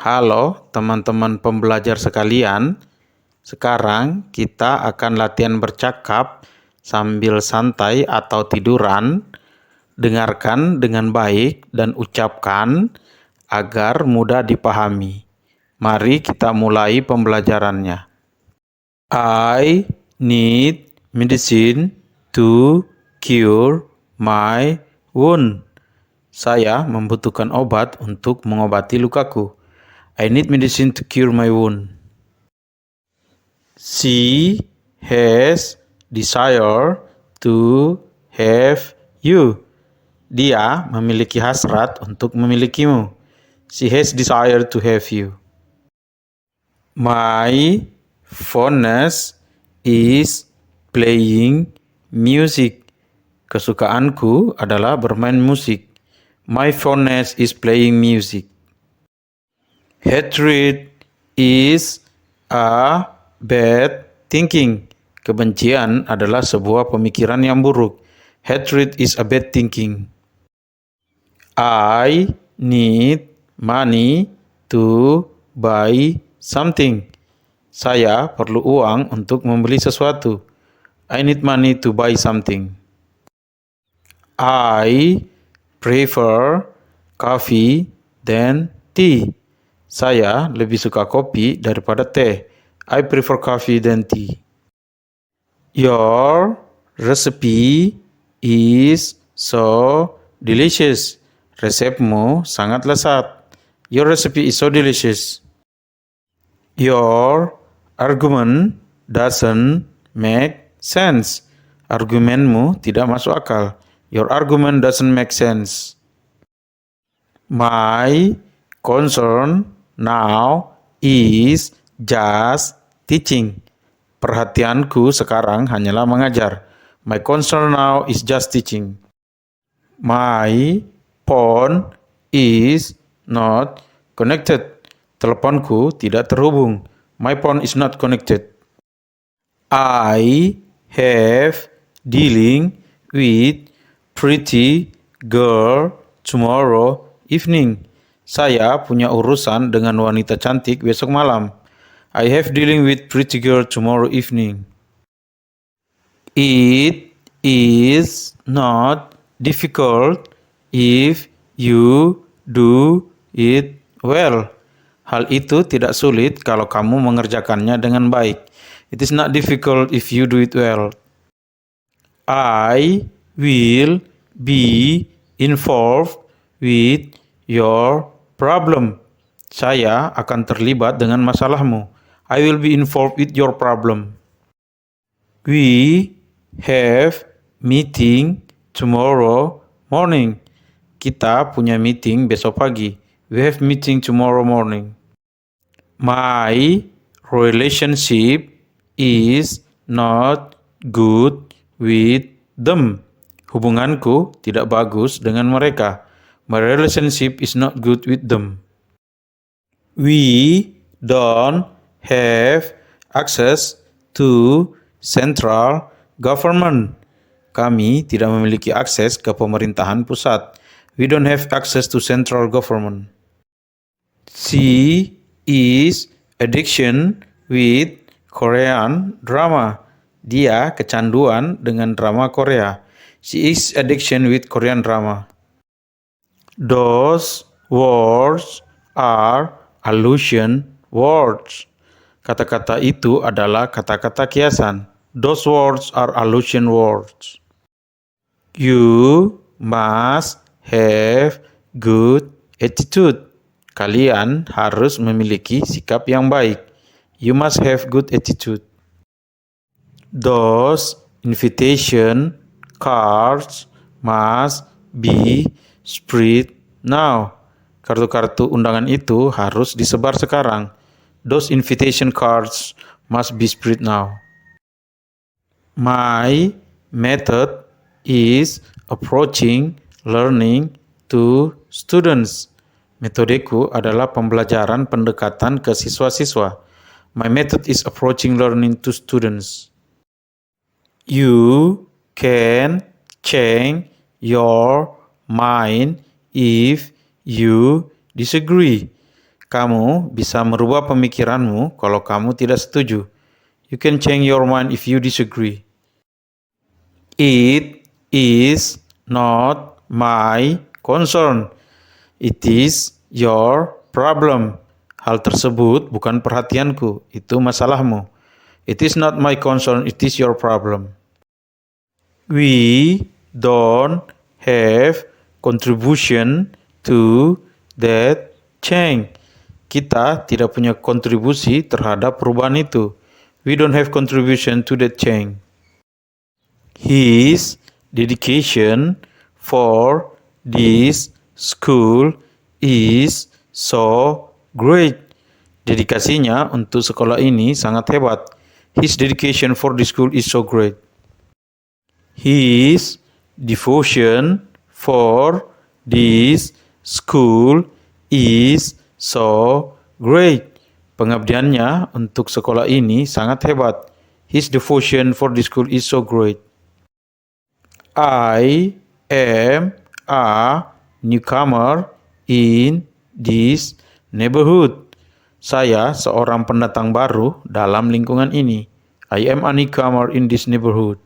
Halo teman-teman pembelajar sekalian, sekarang kita akan latihan bercakap sambil santai atau tiduran. Dengarkan dengan baik dan ucapkan agar mudah dipahami. Mari kita mulai pembelajarannya. I need medicine to cure my wound. Saya membutuhkan obat untuk mengobati lukaku. I need medicine to cure my wound. She has desire to have you. Dia memiliki hasrat untuk memilikimu. She has desire to have you. My fondness is playing music. Kesukaanku adalah bermain musik. My fondness is playing music. Hatred is a bad thinking. Kebencian adalah sebuah pemikiran yang buruk. Hatred is a bad thinking. I need money to buy something. Saya perlu uang untuk membeli sesuatu. I need money to buy something. I prefer coffee than tea. Saya lebih suka kopi daripada teh. I prefer coffee than tea. Your recipe is so delicious. Resepmu sangat lezat. Your recipe is so delicious. Your argument doesn't make sense. Argumenmu tidak masuk akal. Your argument doesn't make sense. My concern now is just teaching. Perhatianku sekarang hanyalah mengajar. My concern now is just teaching. My phone is not connected. Teleponku tidak terhubung. My phone is not connected. I have dealing with pretty girl tomorrow evening. Saya punya urusan dengan wanita cantik besok malam. I have dealing with pretty girl tomorrow evening. It is not difficult if you do it well. Hal itu tidak sulit kalau kamu mengerjakannya dengan baik. It is not difficult if you do it well. I will be involved with your problem. Saya akan terlibat dengan masalahmu. I will be involved with your problem. We have meeting tomorrow morning. Kita punya meeting besok pagi. We have meeting tomorrow morning. My relationship is not good with them. Hubunganku tidak bagus dengan mereka. My relationship is not good with them. We don't have access to central government. Kami tidak memiliki akses ke pemerintahan pusat. We don't have access to central government. She is addiction with Korean drama. Dia kecanduan dengan drama Korea. She is addiction with Korean drama. Those words are allusion words. Kata-kata itu adalah kata-kata kiasan. Those words are allusion words. You must have good attitude. Kalian harus memiliki sikap yang baik. You must have good attitude. Those invitation cards must be spread now. Kartu-kartu undangan itu harus disebar sekarang. Those invitation cards must be spread now. My method is approaching learning to students. Metodeku adalah pembelajaran pendekatan ke siswa-siswa. My method is approaching learning to students. You can change your mind if you disagree. Kamu bisa merubah pemikiranmu kalau kamu tidak setuju. You can change your mind if you disagree. It is not my concern. It is your problem. Hal tersebut bukan perhatianku, itu masalahmu. It is not my concern, it is your problem. We don't have contribution to that change. Kita tidak punya kontribusi terhadap perubahan itu. We don't have contribution to that change. His dedication for this school is so great. Dedikasinya untuk sekolah ini sangat hebat. His dedication for this school is so great. His devotion for this school is so great. Pengabdiannya untuk sekolah ini sangat hebat. His devotion for this school is so great. I am a newcomer in this neighborhood. Saya seorang pendatang baru dalam lingkungan ini. I am a newcomer in this neighborhood.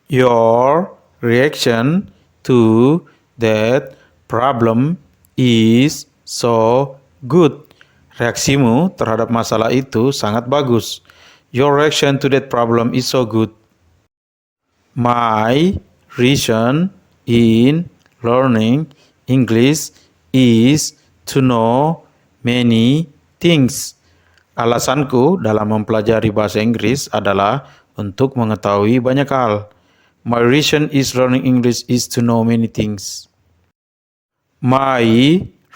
Your reaction to that problem is so good. Reaksimu terhadap masalah itu sangat bagus. Your reaction to that problem is so good. My reason in learning English is to know many things. Alasanku dalam mempelajari bahasa Inggris adalah untuk mengetahui banyak hal. My reason is learning English is to know many things. My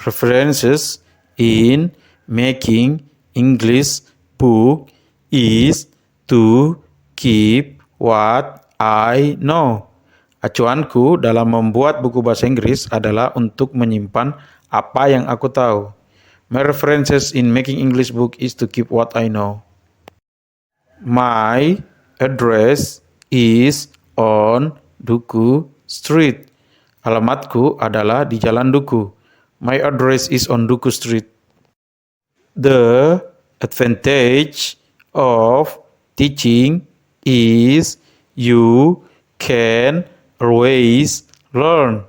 references in making English book is to keep what I know. Acuanku dalam membuat buku bahasa Inggris adalah untuk menyimpan apa yang aku tahu. My references in making English book is to keep what I know. My address is on Duku Street. Alamatku adalah di Jalan Duku. My address is on Duku Street. The advantage of teaching is you can always learn.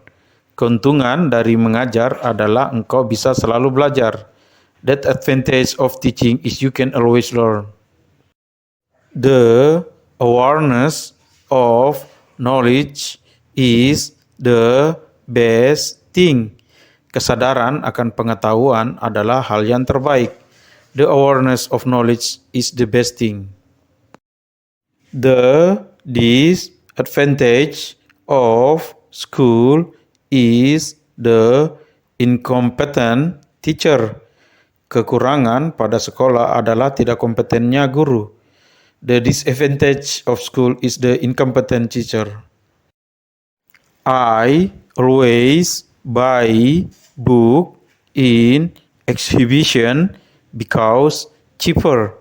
Keuntungan dari mengajar adalah engkau bisa selalu belajar. That advantage of teaching is you can always learn. The awareness of knowledge is the best thing. Kesadaran akan pengetahuan adalah hal yang terbaik. The awareness of knowledge is the best thing. The disadvantage of school is the incompetent teacher. Kekurangan pada sekolah adalah tidak kompetennya guru. The disadvantage of school is the incompetent teacher. I always buy book in exhibition because cheaper.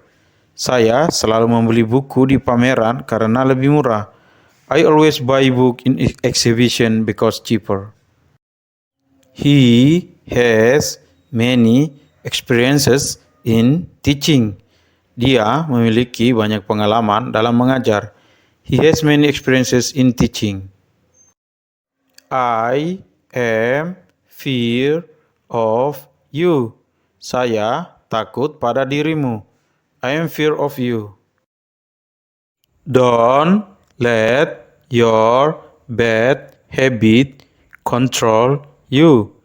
Saya selalu membeli buku di pameran karena lebih murah. I always buy book in exhibition because cheaper. He has many experiences in teaching. Dia memiliki banyak pengalaman dalam mengajar. He has many experiences in teaching. I am fear of you. Saya takut pada dirimu. I am fear of you. Don't let your bad habit control you.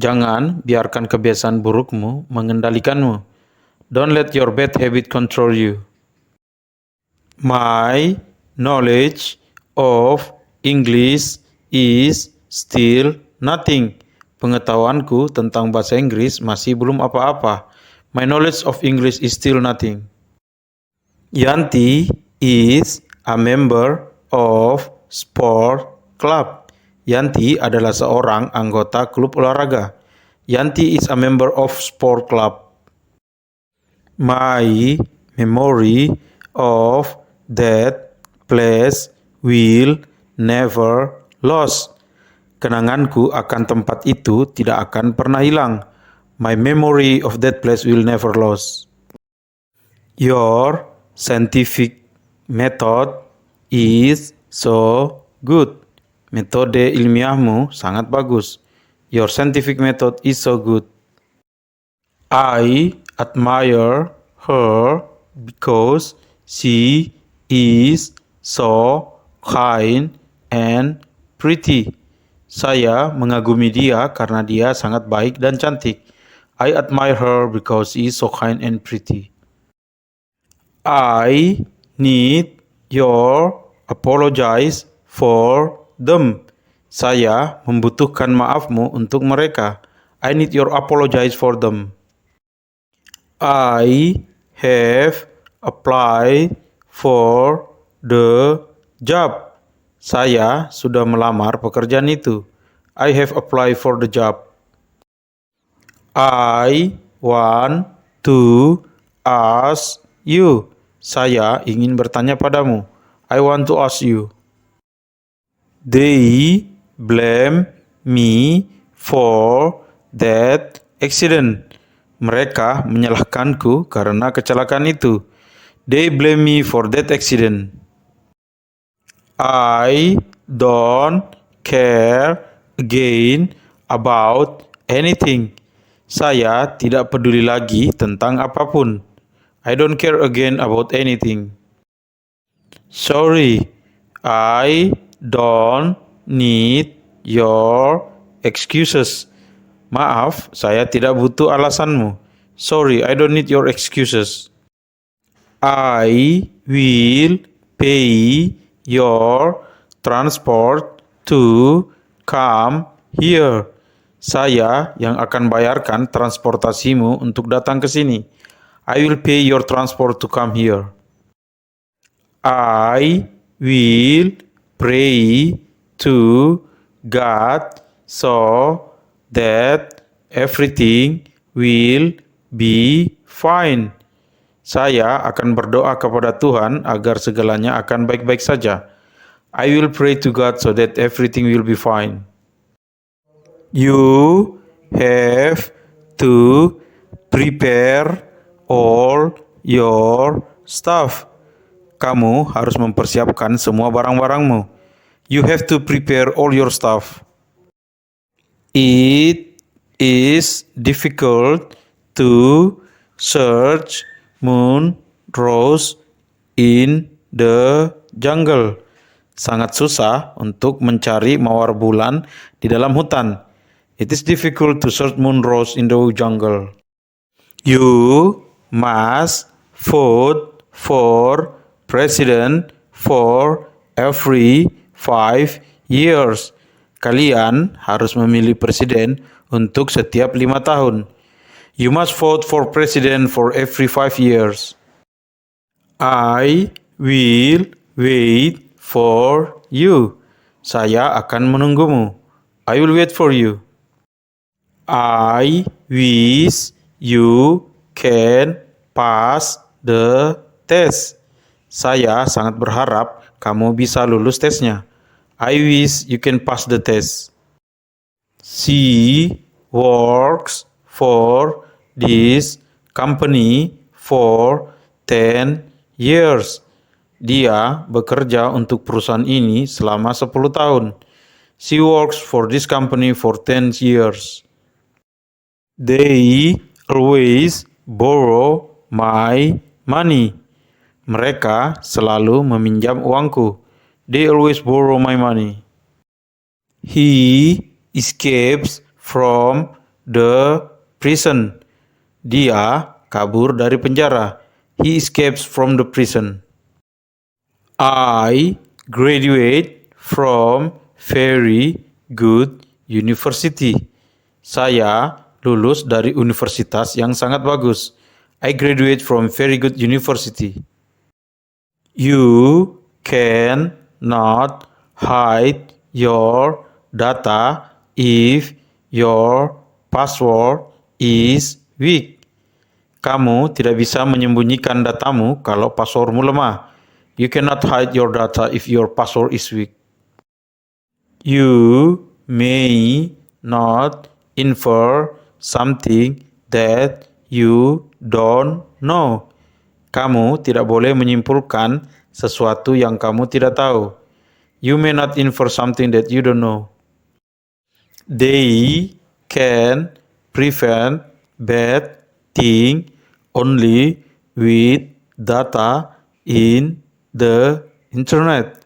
Jangan biarkan kebiasaan burukmu mengendalikanmu. Don't let your bad habit control you. My knowledge of English is still nothing. Pengetahuanku tentang bahasa Inggris masih belum apa-apa. My knowledge of English is still nothing. Yanti is a member of sport club. Yanti adalah seorang anggota klub olahraga. Yanti is a member of sport club. My memory of that place will never lose. Kenanganku akan tempat itu tidak akan pernah hilang. My memory of that place will never lose. Your scientific method is so good. Metode ilmiahmu sangat bagus. Your scientific method is so good. I admire her because she is so kind and pretty. Saya mengagumi dia karena dia sangat baik dan cantik. I admire her because she is so kind and pretty. I need your apologize for them. Saya membutuhkan maafmu untuk mereka. I need your apologize for them. I have applied for the job. Saya sudah melamar pekerjaan itu. I have applied for the job. I want to ask you. Saya ingin bertanya padamu. I want to ask you. They blame me for that accident. Mereka menyalahkanku karena kecelakaan itu. They blame me for that accident. I don't care again about anything. Saya tidak peduli lagi tentang apapun. I don't care again about anything. Sorry, I don't need your excuses. Maaf, saya tidak butuh alasanmu. Sorry, I don't need your excuses. I will pay your transport to come here. Saya yang akan bayarkan transportasimu untuk datang ke sini. I will pay your transport to come here. I will pray to God so that everything will be fine. Saya akan berdoa kepada Tuhan agar segalanya akan baik-baik saja. I will pray to God so that everything will be fine. You have to prepare all your stuff. Kamu harus mempersiapkan semua barang-barangmu. You have to prepare all your stuff. It is difficult to search moon rose in the jungle. Sangat susah untuk mencari mawar bulan di dalam hutan. It is difficult to search moon rose in the jungle. You must vote for president for every 5 years. Kalian harus memilih presiden untuk setiap 5 tahun. You must vote for president for every 5 years. I will wait for you. Saya akan menunggumu. I will wait for you. I wish you can pass the test. Saya sangat berharap kamu bisa lulus tesnya. I wish you can pass the test. She works for this company for 10 years. Dia bekerja untuk perusahaan ini selama 10 tahun. She works for this company for 10 years. They always borrow my money. Mereka selalu meminjam uangku. They always borrow my money. He escapes from the prison. Dia kabur dari penjara. He escapes from the prison. I graduate from very good university. Saya lulus dari universitas yang sangat bagus. I graduate from very good university. You can not hide your data if your password is weak. Kamu tidak bisa menyembunyikan datamu kalau passwordmu lemah. You cannot hide your data if your password is weak. You may not infer something that you don't know. Kamu tidak boleh menyimpulkan sesuatu yang kamu tidak tahu. You may not infer something that you don't know. They can prevent bad thing only with data in the internet.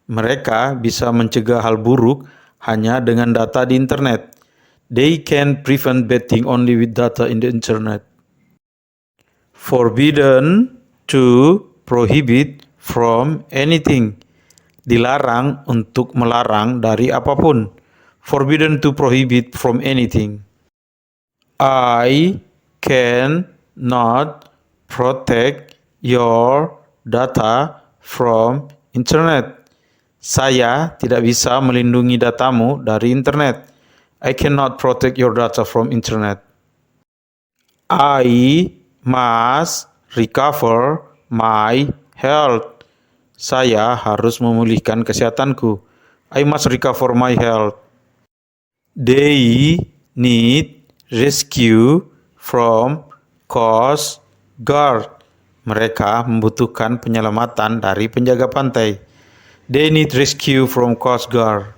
Mereka bisa mencegah hal buruk hanya dengan data di internet. They can prevent bad thing only with data in the internet. Forbidden to prohibit from anything. Dilarang untuk melarang dari apapun. Forbidden to prohibit from anything. I can not protect your data from internet. Saya tidak bisa melindungi datamu dari internet. I cannot protect your data from internet. I must recover my health. Saya harus memulihkan kesehatanku. I must recover my health. They need rescue from Coast Guard. Mereka membutuhkan penyelamatan dari penjaga pantai. They need rescue from Coast Guard.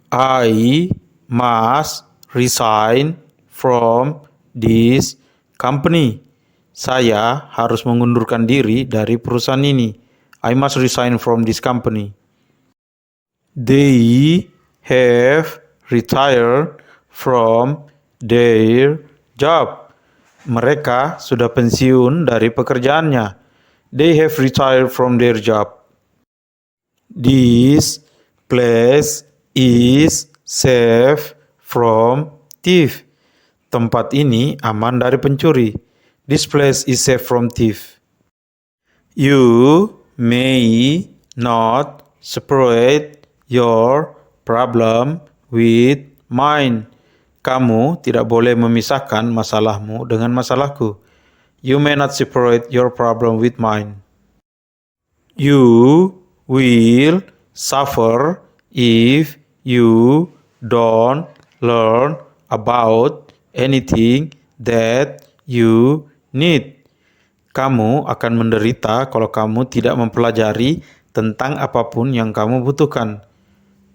I must resign from this company. Saya harus mengundurkan diri dari perusahaan ini. I must resign from this company. They have retired from their job. Mereka sudah pensiun dari pekerjaannya. They have retired from their job. This place is safe from thief. Tempat ini aman dari pencuri. This place is safe from thief. You may not separate your problem with mine. Kamu tidak boleh memisahkan masalahmu dengan masalahku. You may not separate your problem with mine. You will suffer if you don't learn about anything that you need. Kamu akan menderita kalau kamu tidak mempelajari tentang apapun yang kamu butuhkan.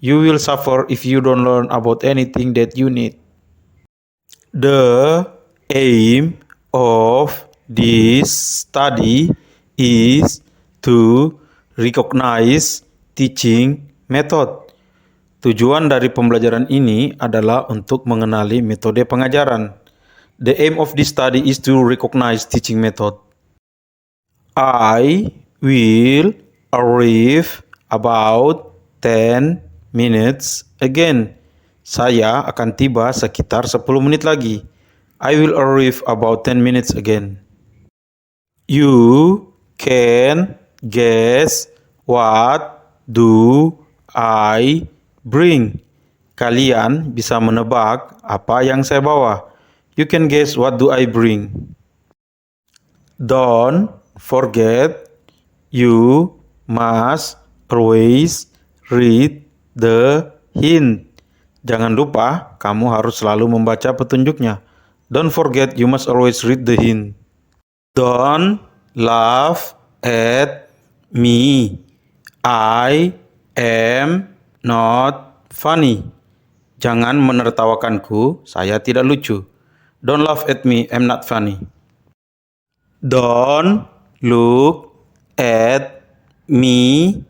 You will suffer if you don't learn about anything that you need. The aim of this study is to recognize teaching method. Tujuan dari pembelajaran ini adalah untuk mengenali metode pengajaran. The aim of this study is to recognize teaching method. I will arrive about 10 minutes again. Saya akan tiba sekitar 10 menit lagi. I will arrive about 10 minutes again. You can guess what do I bring. Kalian bisa menebak apa yang saya bawa. You can guess what do I bring. Don't forget, you must always read the hint. Jangan lupa, kamu harus selalu membaca petunjuknya. Don't forget, you must always read the hint. Don't laugh at me. I am not funny. Jangan menertawakanku, saya tidak lucu. Don't laugh at me, I'm not funny. Don't look at me,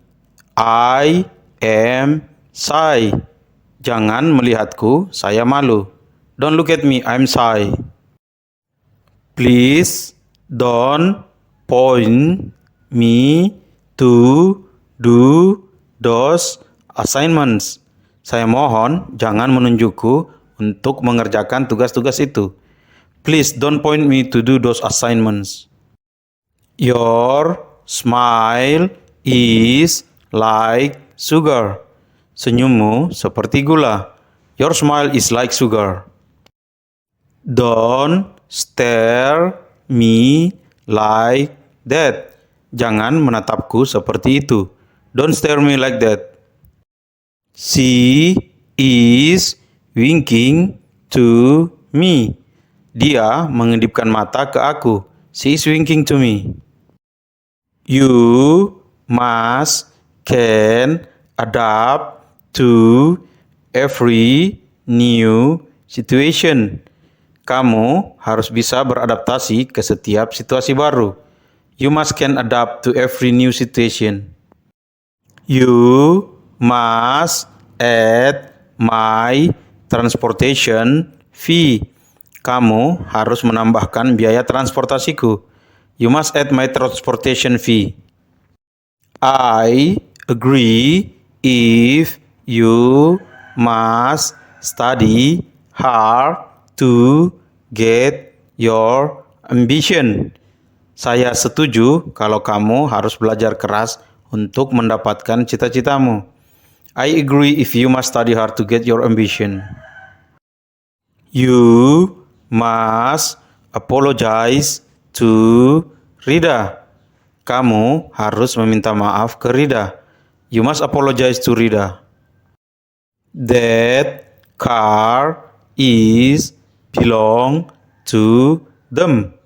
I am shy. Jangan melihatku, saya malu. Don't look at me, I'm shy. Please don't point me to do those assignments. Saya mohon jangan menunjukku untuk mengerjakan tugas-tugas itu. Please don't point me to do those assignments. Your smile is like sugar. Senyummu seperti gula. Your smile is like sugar. Don't stare me like that. Jangan menatapku seperti itu. Don't stare me like that. She is winking to me. Dia mengedipkan mata ke aku. She is winking to me. You must can adapt to every new situation. Kamu harus bisa beradaptasi ke setiap situasi baru. You must can adapt to every new situation. You must add my transportation fee. Kamu harus menambahkan biaya transportasiku. You must add my transportation fee. I agree if you must study hard to get your ambition. Saya setuju kalau kamu harus belajar keras untuk mendapatkan cita-citamu. I agree if you must study hard to get your ambition. You must apologize to Rida. Kamu harus meminta maaf ke Rida. You must apologize to Rida. That car is belong to them.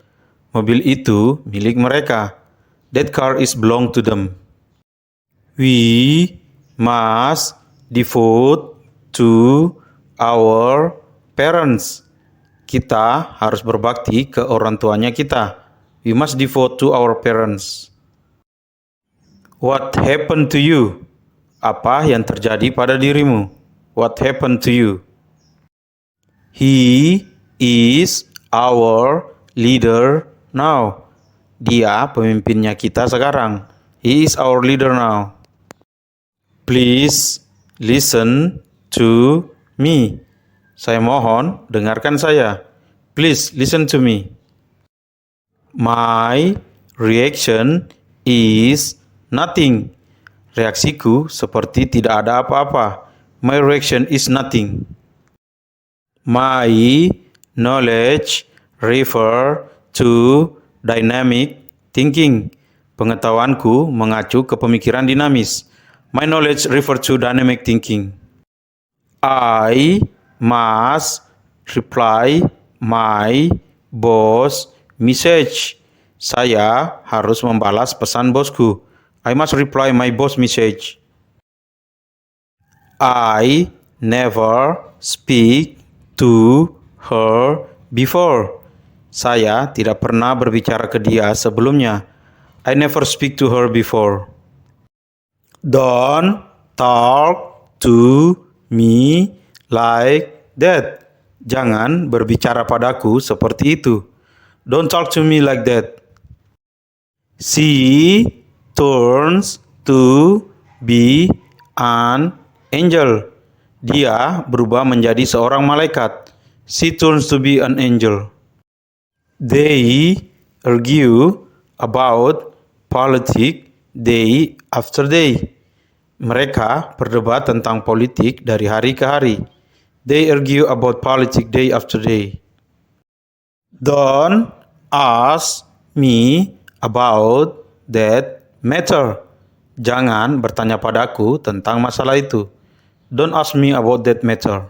Mobil itu milik mereka. That car is belong to them. We must devote to our parents. Kita harus berbakti ke orang tuanya kita. We must devote to our parents. What happened to you? Apa yang terjadi pada dirimu? What happened to you? He is our leader now. Dia pemimpinnya kita sekarang. He is our leader now. Please listen to me. Saya mohon, dengarkan saya. Please listen to me. My reaction is nothing. Reaksiku seperti tidak ada apa-apa. My reaction is nothing. My knowledge refer to dynamic thinking. Pengetahuanku mengacu ke pemikiran dinamis. My knowledge refer to dynamic thinking. I must reply my boss message. Saya harus membalas pesan bosku. I must reply my boss message. I never speak to her before. Saya tidak pernah berbicara ke dia sebelumnya. I never speak to her before. Don't talk to me like that. Jangan berbicara padaku seperti itu. Don't talk to me like that. She turns to be an angel. Dia berubah menjadi seorang malaikat. She turns to be an angel. They argue about politics day after day. Mereka berdebat tentang politik dari hari ke hari. They argue about politics day after day. Don't ask me about that matter. Jangan bertanya padaku tentang masalah itu. Don't ask me about that matter.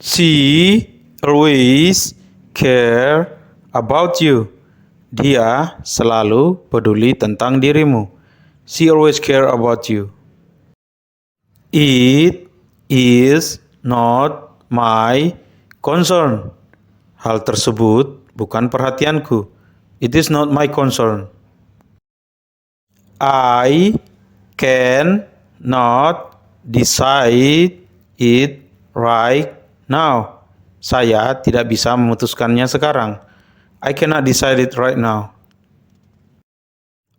She always care about you. Dia selalu peduli tentang dirimu. She always care about you. It is not my concern. Hal tersebut bukan perhatianku. It is not my concern. I can not decide it right now. Saya tidak bisa memutuskannya sekarang. I cannot decide it right now.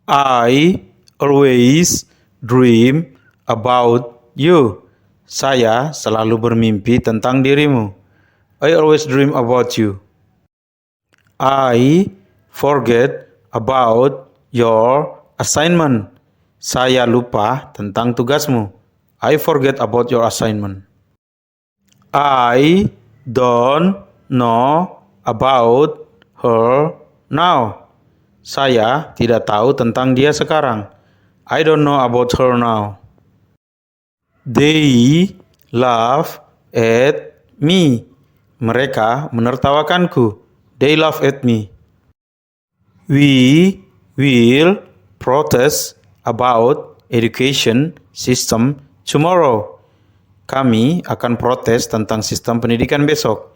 I always dream about you. Saya selalu bermimpi tentang dirimu. I always dream about you. I forget about your assignment. Saya lupa tentang tugasmu. I forget about your assignment. I don't know about her now. Saya tidak tahu tentang dia sekarang. I don't know about her now. They laugh at me. Mereka menertawakanku. They laugh at me. We will protest about education system tomorrow. Kami akan protes tentang sistem pendidikan besok.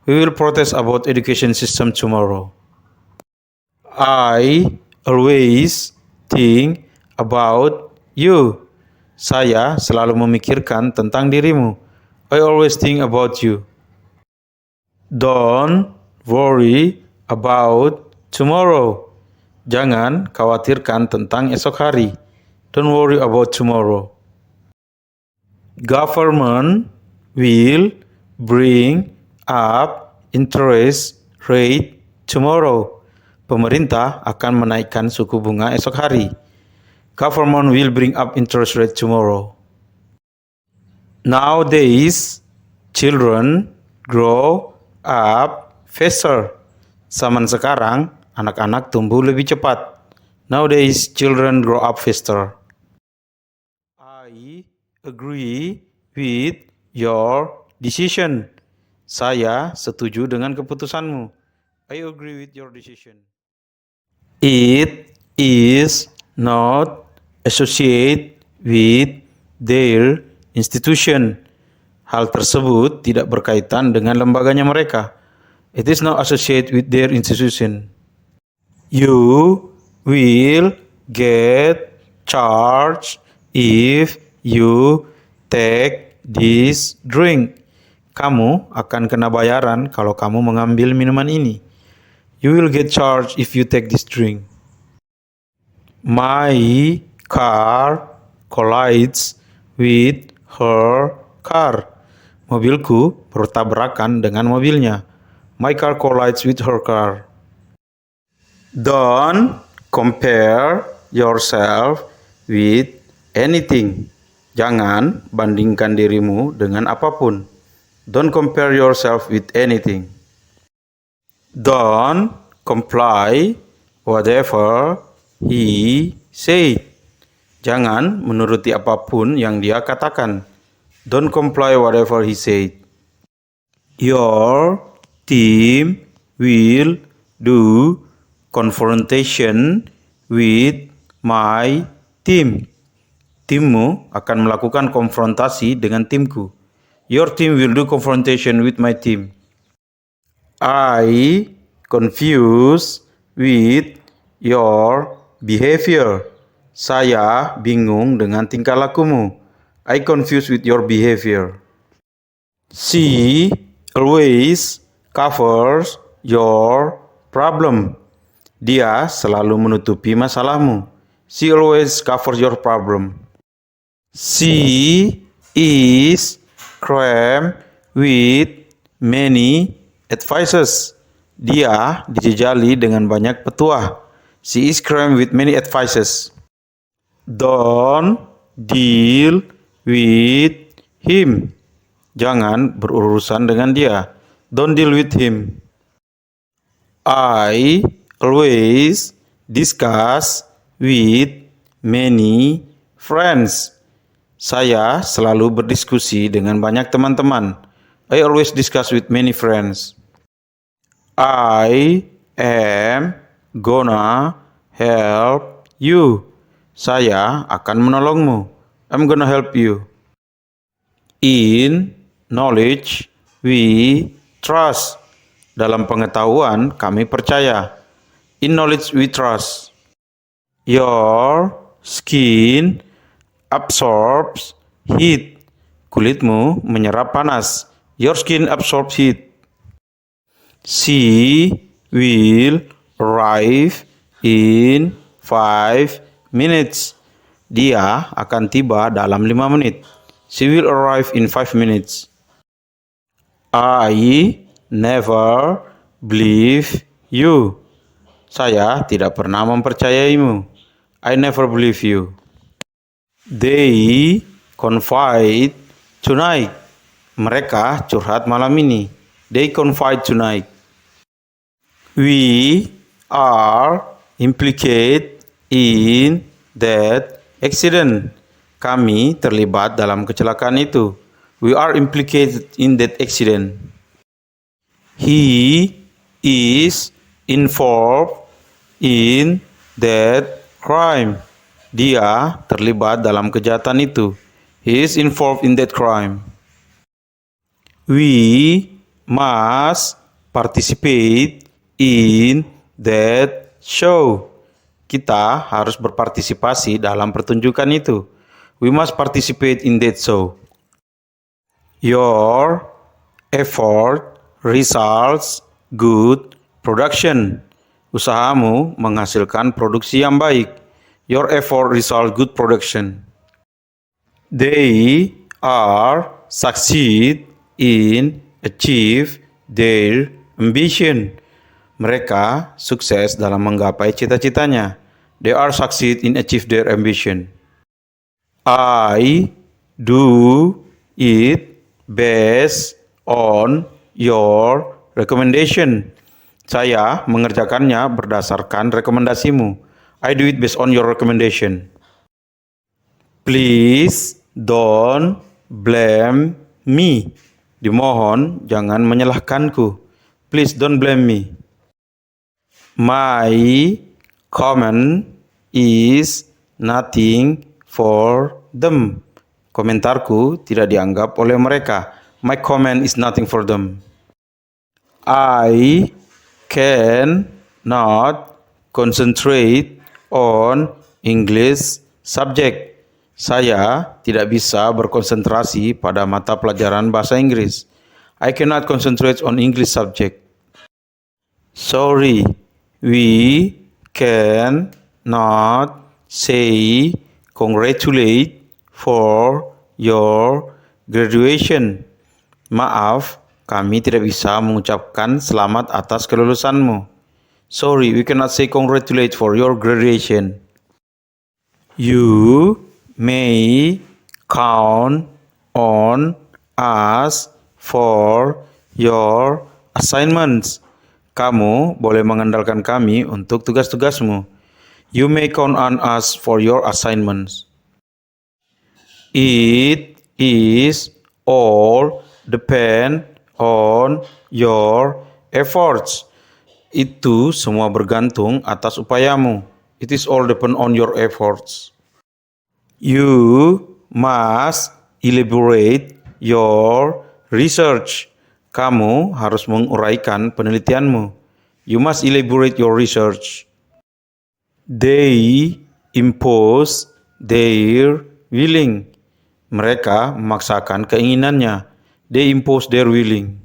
We will protest about education system tomorrow. I always think about you. Saya selalu memikirkan tentang dirimu. I always think about you. Don't worry about tomorrow. Jangan khawatirkan tentang esok hari. Don't worry about tomorrow. Government will bring up interest rate tomorrow. Pemerintah akan menaikkan suku bunga esok hari. Government will bring up interest rate tomorrow. Nowadays, children grow up faster. Zaman sekarang, anak-anak tumbuh lebih cepat. Nowadays, children grow up faster. I agree with your decision. Saya setuju dengan keputusanmu. I agree with your decision. It is not associated with their institution. Hal tersebut tidak berkaitan dengan lembaganya mereka. It is not associated with their institution. You will get charged if you take this drink. Kamu akan kena bayaran kalau kamu mengambil minuman ini. You will get charged if you take this drink. My car collides with her car. Mobilku bertabrakan dengan mobilnya. My car collides with her car. Don't compare yourself with anything. Jangan bandingkan dirimu dengan apapun. Don't compare yourself with anything. Don't comply whatever he said. Jangan menuruti apapun yang dia katakan. Don't comply whatever he said. Your team will do confrontation with my team. Timmu akan melakukan konfrontasi dengan timku. Your team will do confrontation with my team. I confused with your behavior. Saya bingung dengan tingkah lakumu. I confused with your behavior. She always covers your problem. Dia selalu menutupi masalahmu. She always covers your problem. She is crammed with many advices. Dia dijejali dengan banyak petuah. She is crammed with many advices. Don't deal with him. Jangan berurusan dengan dia. Don't deal with him. I always discuss with many friends. Saya selalu berdiskusi dengan banyak teman-teman. I always discuss with many friends. I am gonna help you. Saya akan menolongmu. I'm gonna help you. In knowledge we trust. Dalam pengetahuan kami percaya. In knowledge we trust. Your skin absorbs heat. Kulitmu menyerap panas. Your skin absorbs heat. She will arrive in 5 minutes. Dia akan tiba dalam 5 menit. She will arrive in 5 minutes. I never believe you. Saya tidak pernah mempercayaimu. I never believe you. They confide tonight. Mereka curhat malam ini. They confide tonight. We are implicated in that accident. Kami terlibat dalam kecelakaan itu. We are implicated in that accident. He is involved in that crime. Dia terlibat dalam kejahatan itu. He is involved in that crime. We must participate in that show. Kita harus berpartisipasi dalam pertunjukan itu. We must participate in that show. Your effort results good production. Usahamu menghasilkan produksi yang baik. Your effort results good production. They are succeed in achieve their ambition. Mereka sukses dalam menggapai cita-citanya. They are succeed in achieve their ambition. I do it based on your recommendation. Saya mengerjakannya berdasarkan rekomendasimu. I do it based on your recommendation. Please don't blame me. Dimohon jangan menyalahkanku. Please don't blame me. My comment is nothing for them. Komentarku tidak dianggap oleh mereka. My comment is nothing for them. I cannot concentrate on English subject. Saya tidak bisa berkonsentrasi pada mata pelajaran bahasa Inggris. I cannot concentrate on English subject. Sorry, we cannot say congratulate for your graduation. Maaf, kami tidak bisa mengucapkan selamat atas kelulusanmu. Sorry, we cannot say congratulate for your graduation. You may count on us for your assignments. Kamu boleh mengandalkan kami untuk tugas-tugasmu. You may count on us for your assignments. It is all depend on your efforts. Itu semua bergantung atas upayamu. It is all depend on your efforts. You must elaborate your research. Kamu harus menguraikan penelitianmu. You must elaborate your research. They impose their willing. Mereka memaksakan keinginannya. They impose their willing.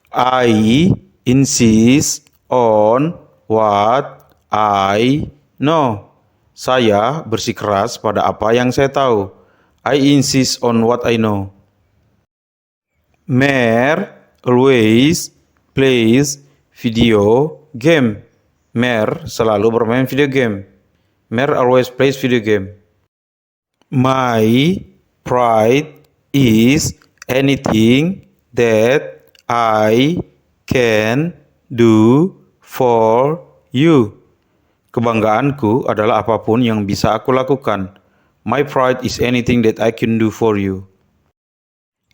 I insist on what I know. Saya bersikeras pada apa yang saya tahu. I insist on what I know. Mer always plays video game. Mer selalu bermain video game. Mer always plays video game. My pride is anything that I can do for you. Kebanggaanku adalah apapun yang bisa aku lakukan. My pride is anything that I can do for you.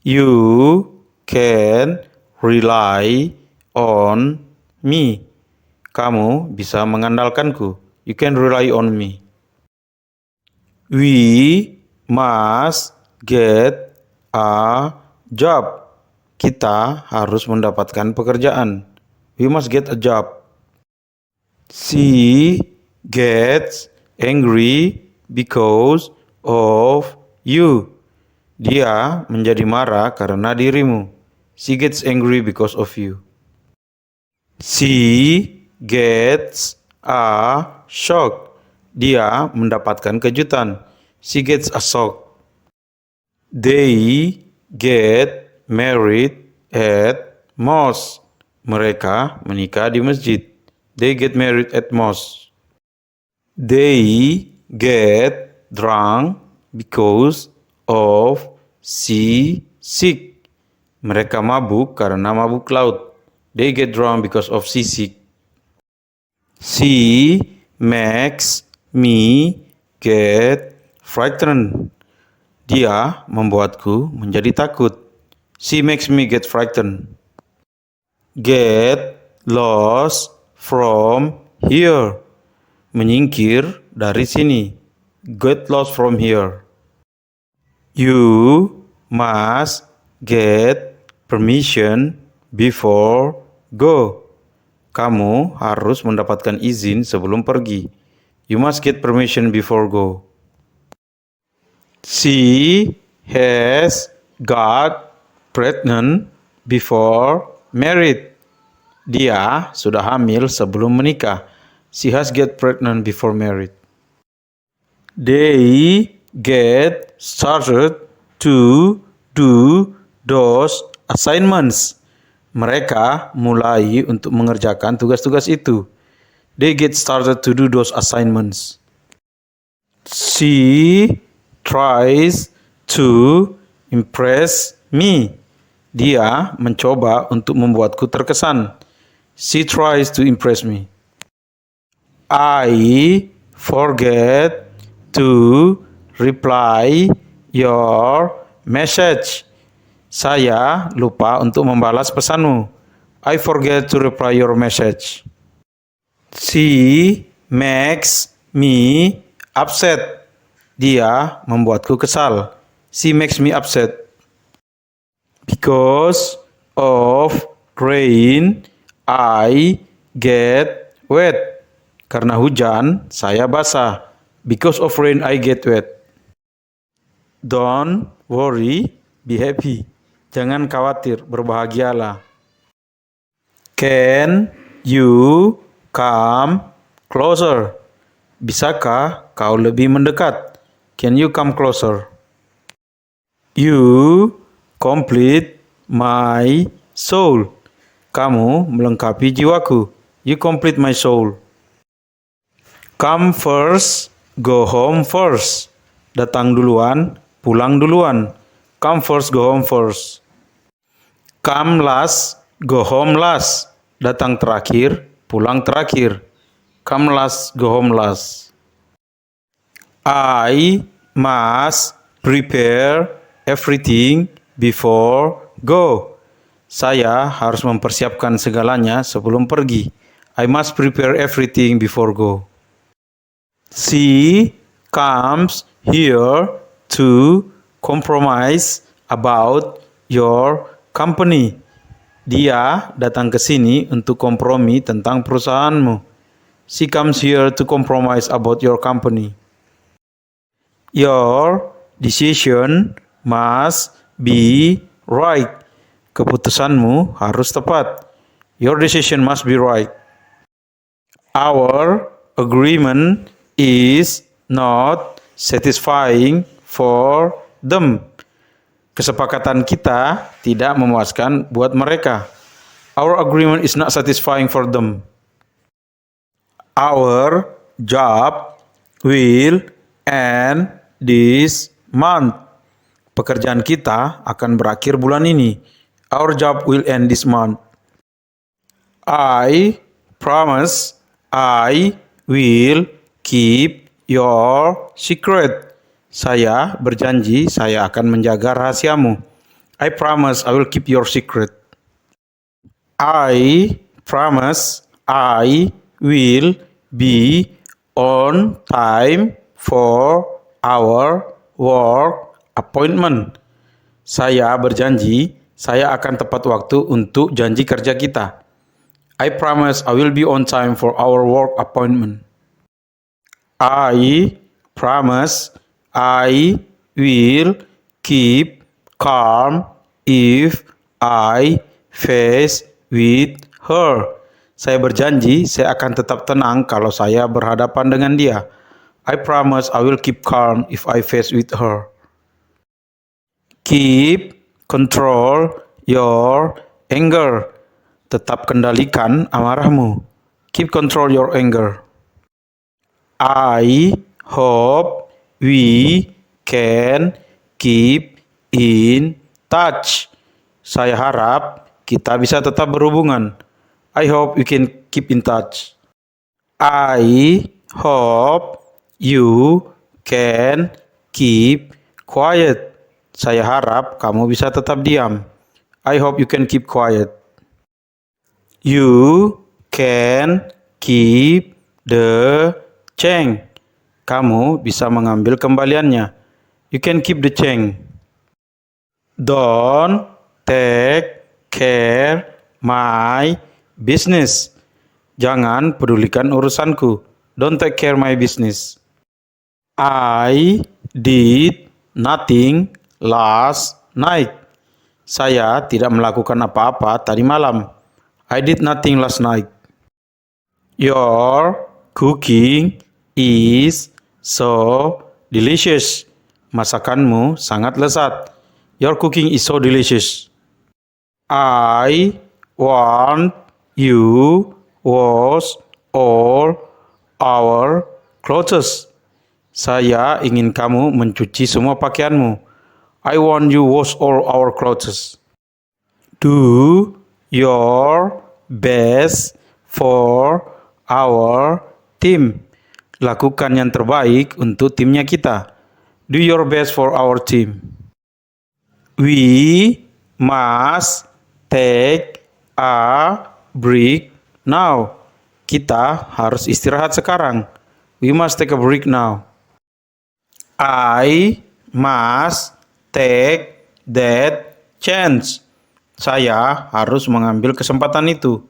You can rely on me. Kamu bisa mengandalkanku. You can rely on me. We must get a job. Kita harus mendapatkan pekerjaan. We must get a job. She gets angry because of you. Dia menjadi marah karena dirimu. She gets angry because of you. She gets a shock. Dia mendapatkan kejutan. She gets a shock. They get married at mosque. Mereka menikah di masjid. They get married at mosque. They get drunk because of seasick. Mereka mabuk karena mabuk laut. They get drunk because of seasick. She makes me get frightened. Dia membuatku menjadi takut. She makes me get frightened. get lost from here. Menyingkir dari sini. Get lost from here. You must get permission before go. Kamu harus mendapatkan izin sebelum pergi. You must get permission before go. She has got pregnant before married. Dia sudah hamil sebelum menikah. She has get pregnant before married. They get started to do those assignments. Mereka mulai untuk mengerjakan tugas-tugas itu. They get started to do those assignments. She tries to impress me. Dia mencoba untuk membuatku terkesan. She tries to impress me. I forget to reply your message. Saya lupa untuk membalas pesanmu. I forget to reply your message. She makes me upset. Dia membuatku kesal. She makes me upset. Because of rain, I get wet. Karena hujan, saya basah. Because of rain, I get wet. Don't worry, be happy. Jangan khawatir, berbahagialah. Can you come closer? Bisakah kau lebih mendekat? Can you come closer? You complete my soul. Kamu melengkapi jiwaku. You complete my soul. Come first, go home first. Datang duluan, pulang duluan. Come first, go home first. Come last, go home last. Datang terakhir, pulang terakhir. Come last, go home last. I must prepare everything before go. Saya harus mempersiapkan segalanya sebelum pergi. I must prepare everything before go. She comes here to compromise about your company. Dia datang ke sini untuk kompromi tentang perusahaanmu. She comes here to compromise about your company. Your decision must be right. Keputusanmu harus tepat. Your decision must be right. Our agreement is not satisfying for them. Kesepakatan kita tidak memuaskan buat mereka. Our agreement is not satisfying for them. Our job will end this month. Pekerjaan kita akan berakhir bulan ini. Our job will end this month. I promise I will keep your secret. Saya berjanji saya akan menjaga rahasiamu. I promise I will keep your secret. I promise I will be on time for our work appointment. Saya berjanji saya akan tepat waktu untuk janji kerja kita. I promise I will be on time for our work appointment. I promise I will keep calm if I face with her. Saya berjanji saya akan tetap tenang kalau saya berhadapan dengan dia. I promise I will keep calm if I face with her. Keep control your anger. Tetap kendalikan amarahmu. Keep control your anger. I hope we can keep in touch. Saya harap kita bisa tetap berhubungan. I hope we can keep in touch. I hope you can keep quiet. Saya harap kamu bisa tetap diam. I hope you can keep quiet. You can keep the change. Kamu bisa mengambil kembaliannya. You can keep the change. Don't take care my business. Jangan pedulikan urusanku. Don't take care my business. I did nothing last night. Saya tidak melakukan apa-apa tadi malam. I did nothing last night. Your cooking is so delicious. Masakanmu sangat lezat. Your cooking is so delicious. I want you wash all our clothes. Saya ingin kamu mencuci semua pakaianmu. I want you wash all our clothes. Do your best for our team. Lakukan yang terbaik untuk timnya kita. Do your best for our team. We must take a break now. Kita harus istirahat sekarang. We must take a break now. I must take that chance. Saya harus mengambil kesempatan itu.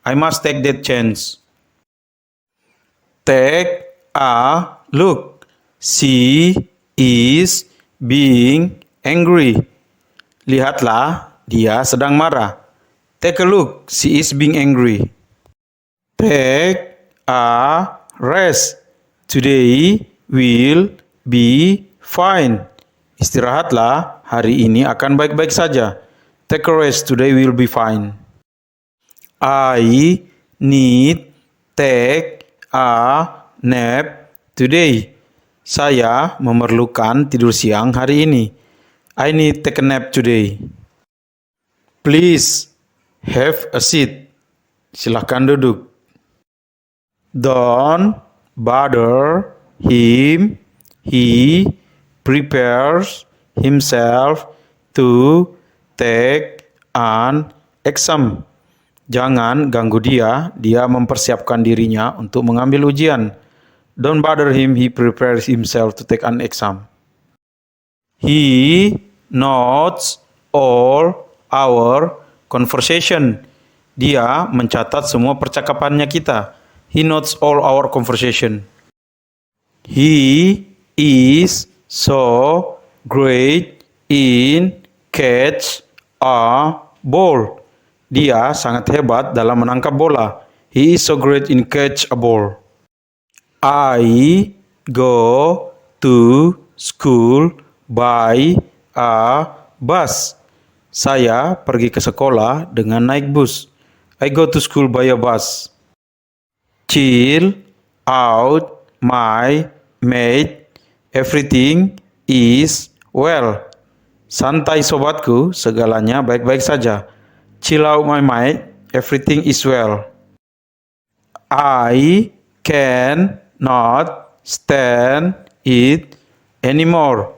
I must take that chance. Take a look. She is being angry. Lihatlah, dia sedang marah. Take a look. She is being angry. Take a rest. Today will be fine. Istirahatlah, hari ini akan baik-baik saja. Take a rest, today will be fine. I need take a nap today. Saya memerlukan tidur siang hari ini. I need take a nap today. Please have a seat. Silakan duduk. Don't bother him. He prepares himself to take an exam. Jangan ganggu dia, dia mempersiapkan dirinya untuk mengambil ujian. Don't bother him, he prepares himself to take an exam. He notes all our conversation. Dia mencatat semua percakapannya kita. He notes all our conversation. He is so great in catch a ball. Dia sangat hebat dalam menangkap bola. He is so great in catch a ball. I go to school by a bus. Saya pergi ke sekolah dengan naik bus. I go to school by a bus. Chill out, my mate. Everything is well. Santai sobatku, segalanya baik-baik saja. Chill out my mate, everything is well. I can not stand it anymore.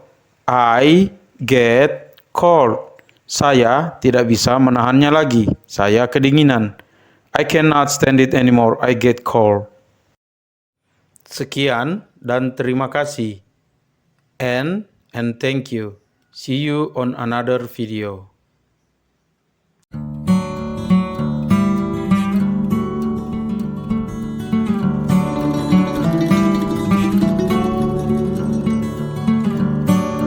I get cold. Saya tidak bisa menahannya lagi. Saya kedinginan. I cannot stand it anymore. I get cold. Sekian dan terima kasih. And thank you. See you on another video.